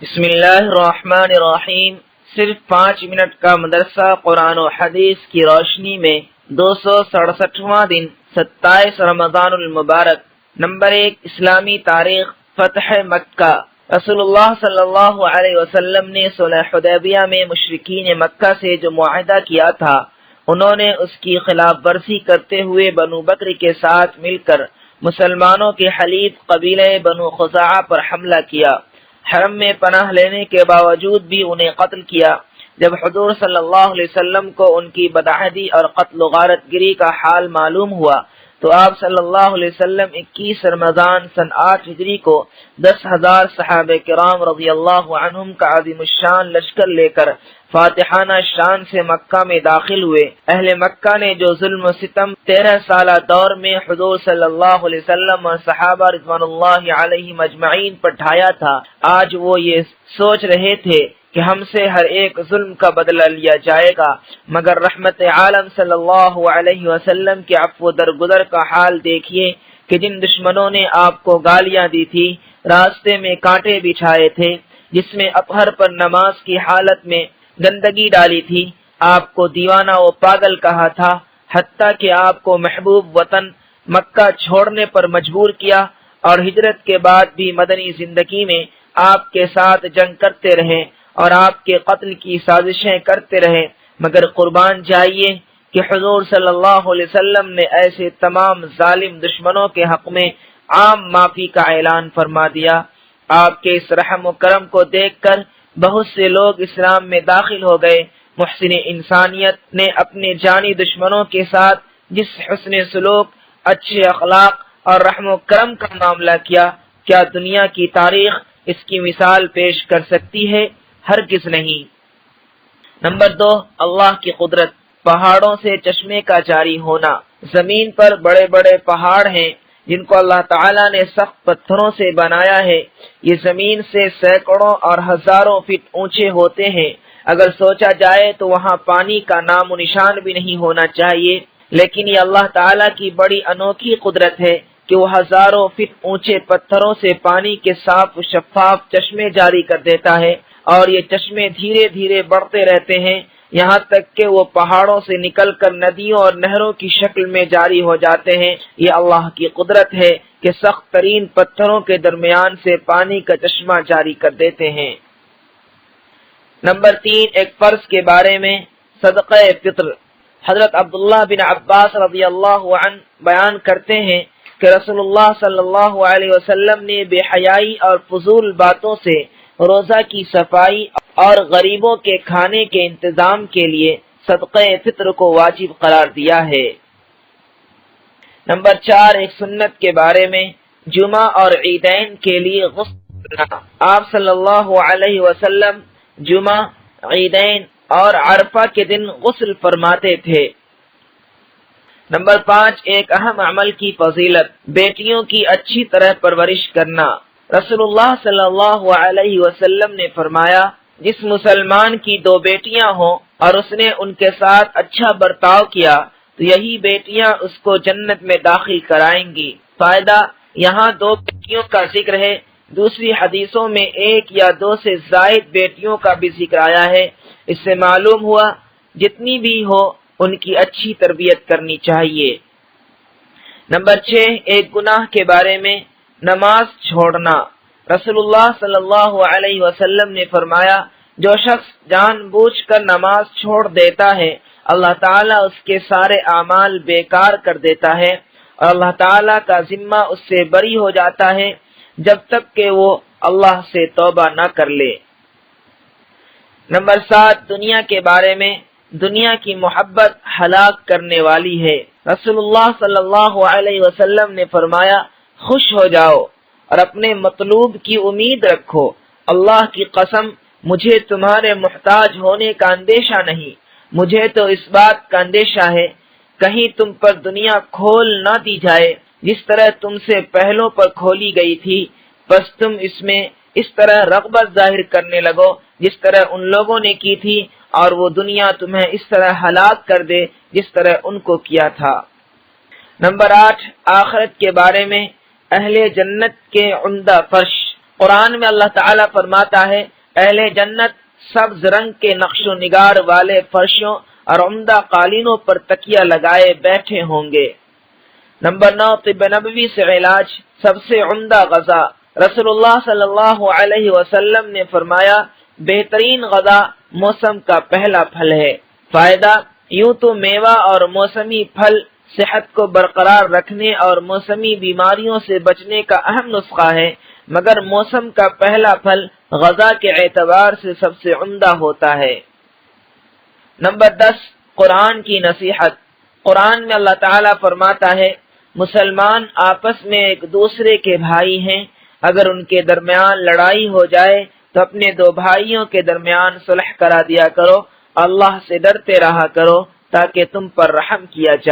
بسم اللہ الرحمن الرحیم۔ صرف 5 منٹ کا مدرسہ قرآن و حدیث کی روشنی میں 267واں دن 27 رمضان المبارک۔ نمبر 1، اسلامی تاریخ۔ فتح مکہ۔ رسول اللہ صلی اللہ علیہ وسلم نے صلح حدیبیہ میں مشرکین مکہ سے جو معاہدہ کیا تھا، انہوں نے اس کی خلاف ورزی کرتے ہوئے بنو بکر کے ساتھ مل کر مسلمانوں کے حلیف قبیلہ بنو خزاعہ پر حملہ کیا۔ حرم میں پناہ لینے کے باوجود بھی انہیں قتل کیا۔ جب حضور صلی اللہ علیہ وسلم کو ان کی بدعہدی اور قتل و غارت گری کا حال معلوم ہوا تو آپ صلی اللہ علیہ وسلم 21 رمضان سن 8 ہجری کو 10,000 صحابہ کرام رضی اللہ عنہم کا عظیم الشان لشکر لے کر فاتحانہ شان سے مکہ میں داخل ہوئے۔ اہل مکہ نے جو ظلم و ستم 13 سالہ دور میں حضور صلی اللہ علیہ وسلم اور صحابہ رضوان اللہ علیہم اجمعین پر ڈھایا تھا، آج وہ یہ سوچ رہے تھے کہ ہم سے ہر ایک ظلم کا بدلہ لیا جائے گا، مگر رحمت عالم صلی اللہ علیہ وسلم کے عفو درگزر کا حال دیکھیے کہ جن دشمنوں نے آپ کو گالیاں دی تھی، راستے میں کانٹے بچھائے تھے، جس میں اپہر پر نماز کی حالت میں گندگی ڈالی تھی، آپ کو دیوانہ و پاگل کہا تھا، حتیٰ کہ آپ کو محبوب وطن مکہ چھوڑنے پر مجبور کیا، اور ہجرت کے بعد بھی مدنی زندگی میں آپ کے ساتھ جنگ کرتے رہے اور آپ کے قتل کی سازشیں کرتے رہے، مگر قربان جائیے کہ حضور صلی اللہ علیہ وسلم نے ایسے تمام ظالم دشمنوں کے حق میں عام معافی کا اعلان فرما دیا۔ آپ کے اس رحم و کرم کو دیکھ کر بہت سے لوگ اسلام میں داخل ہو گئے۔ محسن انسانیت نے اپنے جانی دشمنوں کے ساتھ جس حسن سلوک، اچھے اخلاق اور رحم و کرم کا معاملہ کیا، کیا دنیا کی تاریخ اس کی مثال پیش کر سکتی ہے؟ ہرگز نہیں۔ نمبر 2، اللہ کی قدرت۔ پہاڑوں سے چشمے کا جاری ہونا۔ زمین پر بڑے بڑے پہاڑ ہیں جن کو اللہ تعالیٰ نے سخت پتھروں سے بنایا ہے۔ یہ زمین سے سینکڑوں اور ہزاروں فٹ اونچے ہوتے ہیں۔ اگر سوچا جائے تو وہاں پانی کا نام و نشان بھی نہیں ہونا چاہیے، لیکن یہ اللہ تعالیٰ کی بڑی انوکھی قدرت ہے کہ وہ ہزاروں فٹ اونچے پتھروں سے پانی کے صاف و شفاف چشمے جاری کر دیتا ہے، اور یہ چشمے دھیرے دھیرے بڑھتے رہتے ہیں، یہاں تک کہ وہ پہاڑوں سے نکل کر ندیوں اور نہروں کی شکل میں جاری ہو جاتے ہیں۔ یہ اللہ کی قدرت ہے کہ سخت ترین پتھروں کے درمیان سے پانی کا چشمہ جاری کر دیتے ہیں۔ نمبر 3، ایک فرض کے بارے میں، صدقہ فطر۔ حضرت عبداللہ بن عباس رضی اللہ عنہ بیان کرتے ہیں کہ رسول اللہ صلی اللہ علیہ وسلم نے بے حیائی اور فضول باتوں سے روزہ کی صفائی اور غریبوں کے کھانے کے انتظام کے لیے صدقہ فطر کو واجب قرار دیا ہے۔ نمبر 4، ایک سنت کے بارے میں، جمعہ اور عیدین کے لیے غسل کرنا۔ آپ صلی اللہ علیہ وسلم جمعہ، عیدین اور عرفہ کے دن غسل فرماتے تھے۔ نمبر 5، ایک اہم عمل کی فضیلت، بیٹیوں کی اچھی طرح پرورش کرنا۔ رسول اللہ صلی اللہ علیہ وسلم نے فرمایا، جس مسلمان کی 2 بیٹیاں ہوں اور اس نے ان کے ساتھ اچھا برتاؤ کیا تو یہی بیٹیاں اس کو جنت میں داخل کرائیں گی۔ فائدہ، یہاں 2 بیٹیوں کا ذکر ہے، دوسری حدیثوں میں 1 یا 2 سے زائد بیٹیوں کا بھی ذکر آیا ہے۔ اس سے معلوم ہوا جتنی بھی ہو ان کی اچھی تربیت کرنی چاہیے۔ نمبر 6، ایک گناہ کے بارے میں، نماز چھوڑنا۔ رسول اللہ صلی اللہ علیہ وسلم نے فرمایا، جو شخص جان بوجھ کر نماز چھوڑ دیتا ہے، اللہ تعالیٰ اس کے سارے اعمال بیکار کر دیتا ہے، اور اللہ تعالیٰ کا ذمہ اس سے بری ہو جاتا ہے جب تک کہ وہ اللہ سے توبہ نہ کر لے۔ نمبر 7، دنیا کے بارے میں، دنیا کی محبت ہلاک کرنے والی ہے۔ رسول اللہ صلی اللہ علیہ وسلم نے فرمایا، خوش ہو جاؤ اور اپنے مطلوب کی امید رکھو، اللہ کی قسم مجھے تمہارے محتاج ہونے کا اندیشہ نہیں، مجھے تو اس بات کا اندیشہ ہے کہیں تم پر دنیا کھول نہ دی جائے جس طرح تم سے پہلوں پر کھولی گئی تھی، بس تم اس میں اس طرح رغبت ظاہر کرنے لگو جس طرح ان لوگوں نے کی تھی، اور وہ دنیا تمہیں اس طرح ہلاک کر دے جس طرح ان کو کیا تھا۔ نمبر 8، آخرت کے بارے میں، اہل جنت کے عمدہ فرش۔ قرآن میں اللہ تعالیٰ فرماتا ہے اہل جنت سبز رنگ کے نقش و نگار والے فرشوں اور عمدہ قالینوں پر تکیہ لگائے بیٹھے ہوں گے۔ نمبر 9، طب نبوی سے علاج سب سے عمدہ غذا۔ رسول اللہ صلی اللہ علیہ وسلم نے فرمایا بہترین غذا موسم کا پہلا پھل ہے۔ فائدہ، یوں تو میوہ اور موسمی پھل صحت کو برقرار رکھنے اور موسمی بیماریوں سے بچنے کا اہم نسخہ ہے، مگر موسم کا پہلا پھل غذا کے اعتبار سے سب سے عمدہ ہوتا ہے۔ نمبر 10، قرآن کی نصیحت۔ قرآن میں اللہ تعالیٰ فرماتا ہے مسلمان آپس میں ایک دوسرے کے بھائی ہیں، اگر ان کے درمیان لڑائی ہو جائے تو اپنے دو بھائیوں کے درمیان صلح کرا دیا کرو، اللہ سے ڈرتے رہا کرو تاکہ تم پر رحم کیا جائے۔